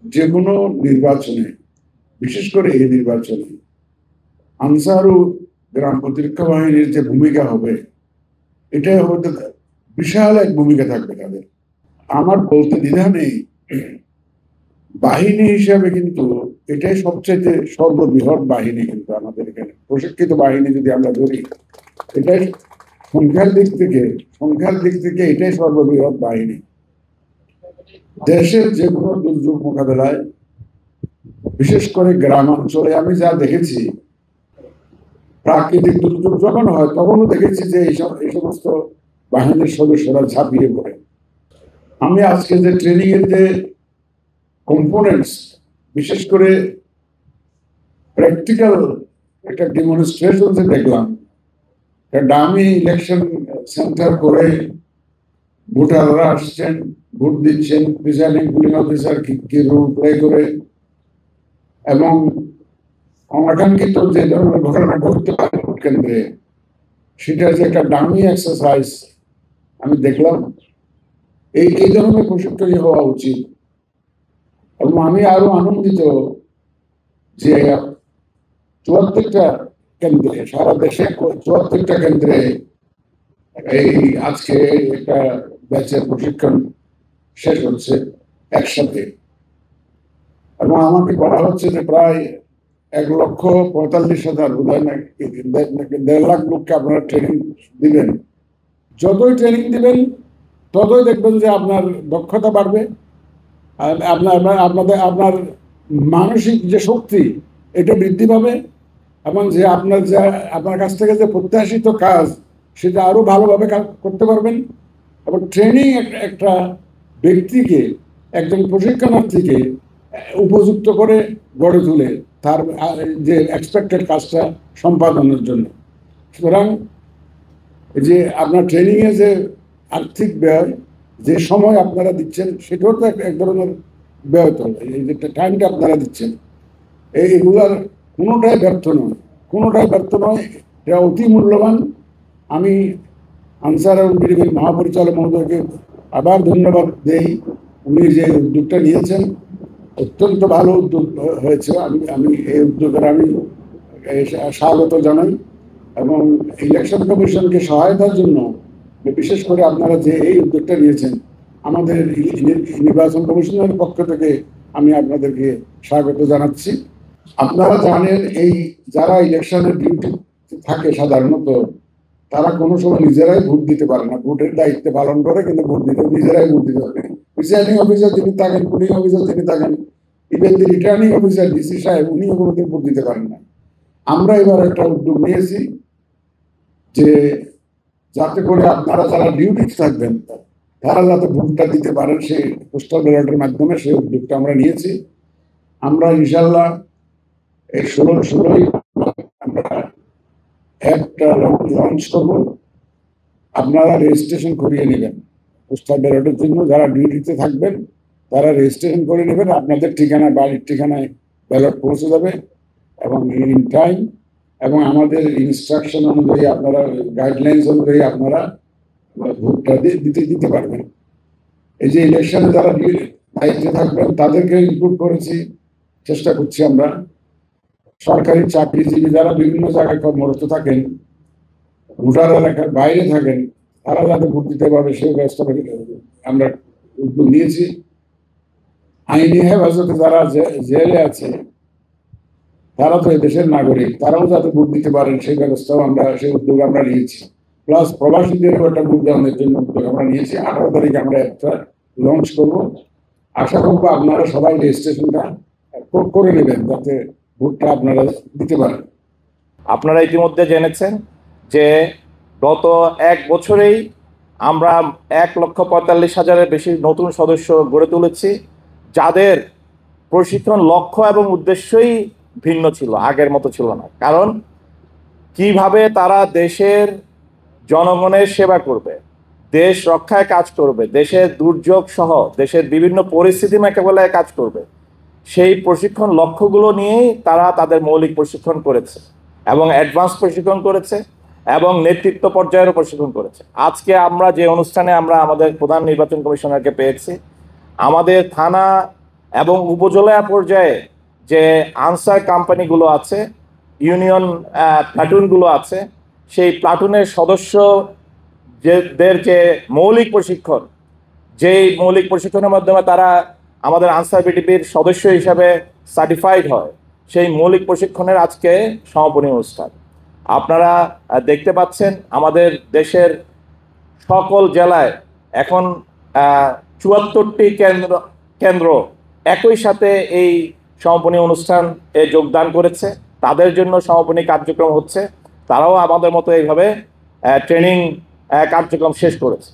যে কোনো নির্বাচনে, বিশেষ করে এই নির্বাচনে আনসার ও গ্রাম প্রতিরক্ষা বাহিনীর যে ভূমিকা হবে, এটা হয়তো বিশাল এক ভূমিকা থাকবে তাদের। আমার বলতে দ্বিধা নেই, বাহিনী হিসাবে কিন্তু এটাই সবচেয়ে সর্ববৃহৎ বাহিনী। কিন্তু আমাদের এখানে প্রশিক্ষিত বাহিনী যদি আমরা ধরি, এটাই সংখ্যার দিক থেকে এটাই সর্ববৃহৎ বাহিনী। দেশের যে কোনো দুর্যোগ মোকাবেলায়, বিশেষ করে গ্রামাঞ্চলে আমি যা দেখেছি, প্রাকৃতিক দুর্যোগ যখন হয় তখনও দেখেছি যে এই সমস্ত বাহিনীর সদস্যরা ঝাঁপিয়ে পড়ে। আমি আজকে যে ট্রেনিং এর যে কম্পোনেন্টস, বিশেষ করে প্র্যাকটিক্যাল একটা ডেমনস্ট্রেশন যে দেখলাম, ডামি ইলেকশন সেন্টার করে ভোটাররা আসছেন, ভোট দিচ্ছেন, প্রিসাইডিং পুলিং অফিসার কি রোল প্লে করে, এবং অনাকাঙ্ক্ষিত যে ধরনের ঘটনা ঘটতে পারে ভোট কেন্দ্রে, সেটা যে একটা ডামি এক্সারসাইজ আমি দেখলাম। এই ধরনের প্রশিক্ষণই হওয়া উচিত। এবং আমি আরো আনন্দিত যে ৭৪টা কেন্দ্রে, সারা দেশে ৭৪টা কেন্দ্রে এই আজকে একটা ব্যাচের প্রশিক্ষণ শেষ হচ্ছে একসাথে। এবং আমাকে বলা হচ্ছে যে প্রায় ১,৪৫,০০০, বোধহয় না ১.৫ লাখ লোককে আপনারা ট্রেনিং দিবেন। যতই ট্রেনিং দিবেন ততই দেখবেন যে আপনার দক্ষতা বাড়বে, আপনার মানসিক যে শক্তি এটা বৃদ্ধি পাবে, এবং যে আপনার কাছ থেকে যে প্রত্যাশিত কাজ সেটা আরো ভালোভাবে করতে পারবেন। এবং ট্রেনিং একটা ব্যক্তিকে, একজন প্রশিক্ষণার্থীকে উপযুক্ত করে গড়ে তুলে তার যে এক্সপেক্টেড কাজটা সম্পাদনের জন্য। সুতরাং যে আপনার ট্রেনিং এ যে আর্থিক ব্যয়, যে সময় আপনারা দিচ্ছেন, সেটাও তো এক ধরনের ব্যয়। তো এই যে টাইমটা আপনারা দিচ্ছেন, এগুলার কোনোটাই ব্যর্থ নয়, এটা অতি মূল্যবান। আমি আনসার এবং বিডিবির মহাপরিচালক মহোদয়কে আবার ধন্যবাদ দেই। উনি যে উদ্যোগটা নিয়েছেন অত্যন্ত ভালো উদ্যোগ হয়েছে। আমি এই উদ্যোগের আমি স্বাগত জানাই, এবং ইলেকশন কমিশনকে সহায়তার জন্য বিশেষ করে আপনারা যে এই উদ্যোগটা নিয়েছেন, আমাদের নির্বাচন কমিশনের পক্ষ থেকে আমি আপনাদেরকে স্বাগত জানাচ্ছি। আপনারা জানেন, এই যারা ইলেকশনের ডিউটি থাকে সাধারণত, তারা কোনো সময় নিজেরাই ভোট দিতে পারে না। ভোটের দায়িত্ব পালন করে, কিন্তু ভোট দিতে নিজেরাই ভোট দিতে পারে। প্রিসাইডিং অফিসার যিনি থাকেন, পুলিং অফিসার যিনি থাকেন, ইভেন দি রিটার্নিং অফিসার ডিসি সাহেব, উনিও কোনোদিন ভোট দিতে পারেন না। আমরা এবার একটা উদ্যোগ নিয়েছি যে যাতে করে আপনারা যারা ডিউটি থাকবেন তারা যাতে ভোটটা দিতে পারেন, সেই পোস্টাল ব্যালটের মাধ্যমে সেই উদ্যোগটা আমরা নিয়েছি। আমরা ইনশাল্লাহ এই ১৬ই আমরা একটা লঞ্চ করবো। আপনারা রেজিস্ট্রেশন করিয়ে নেবেন পোস্টাল ব্যালটের জন্য। যারা ডিউটিতে থাকবেন তারা রেজিস্ট্রেশন করে নেবেন, আপনাদের ঠিকানা, বাড়ির ঠিকানায় ব্যালট পৌঁছে যাবে এবং ইন টাইম। এবং আমাদের ইনস্ট্রাকশন অনুযায়ী, আপনারা গাইডলাইন্স অনুযায়ী আপনারা ভোটটা দিতে পারবেন। এই যে ইলেকশনে যারা দায়িত্বে থাকবেন তাদেরকে ইনক্লুড করেছি, চেষ্টা করছি আমরা। সরকারি চাকরিজীবী যারা বিভিন্ন জায়গায় কর্মরত থাকেন, ভোটার এলাকার বাইরে থাকেন, তারা যাতে ভোট দিতে পারবে সেই ব্যবস্থা আমরা উদ্যোগ নিয়েছি। আইনি হেফাজতে যারা জেলে আছে, তারা তো দেশের নাগরিক, তারাও যাতে ভোট দিতে পারেন সেই ব্যবস্থাও সেই উদ্যোগ আমরা নিয়েছি। প্লাস প্রবাসীদেরও একটা ভোট দেওয়ানোর জন্য উদ্যোগ আমরা নিয়েছি। 18 তারিখে আমরা একটা লঞ্চ করব। আশা করবো আপনারা সবাই রেজিস্ট্রেশনটা করে নেবেন যাতে ভোটটা আপনারা দিতে পারেন। আপনারা ইতিমধ্যে জেনেছেন যে গত 1 বছরেই আমরা ১,৪৫,০০০-এর বেশি নতুন সদস্য গড়ে তুলেছি, যাদের প্রশিক্ষণ লক্ষ্য এবং উদ্দেশ্যই ভিন্ন ছিল, আগের মতো ছিল না। কারণ কিভাবে তারা দেশের জনগণের সেবা করবে, দেশ রক্ষায় কাজ করবে, দেশের দুর্যোগ সহ দেশের বিভিন্ন পরিস্থিতি মোকাবেলায় কাজ করবে, সেই প্রশিক্ষণ লক্ষ্যগুলো নিয়েই তারা তাদের মৌলিক প্রশিক্ষণ করেছে এবং অ্যাডভান্স প্রশিক্ষণ করেছে এবং নেতৃত্ব পর্যায়েরও প্রশিক্ষণ করেছে। আজকে আমরা যে অনুষ্ঠানে আমরা আমাদের প্রধান নির্বাচন কমিশনারকে পেয়েছি, আমাদের থানা এবং উপজেলা পর্যায়ে যে আনসার কোম্পানিগুলো আছে, ইউনিয়ন প্লাটুনগুলো আছে, সেই প্লাটুনের সদস্যদের যে মৌলিক প্রশিক্ষণ, যেই মৌলিক প্রশিক্ষণের মাধ্যমে তারা আমাদের আনসার বিডিপির সদস্য হিসাবে সার্টিফাইড হয়, সেই মৌলিক প্রশিক্ষণের আজকে সমাপনী অনুষ্ঠান। আপনারা দেখতে পাচ্ছেন আমাদের দেশের সকল জেলায় এখন ৭৪টি কেন্দ্র একই সাথে এই সমাপনী অনুষ্ঠানে যোগদান করেছে। তাদের জন্য সমাপনী কার্যক্রম হচ্ছে, তারাও আমাদের মতো এইভাবে ট্রেনিং কার্যক্রম শেষ করেছে।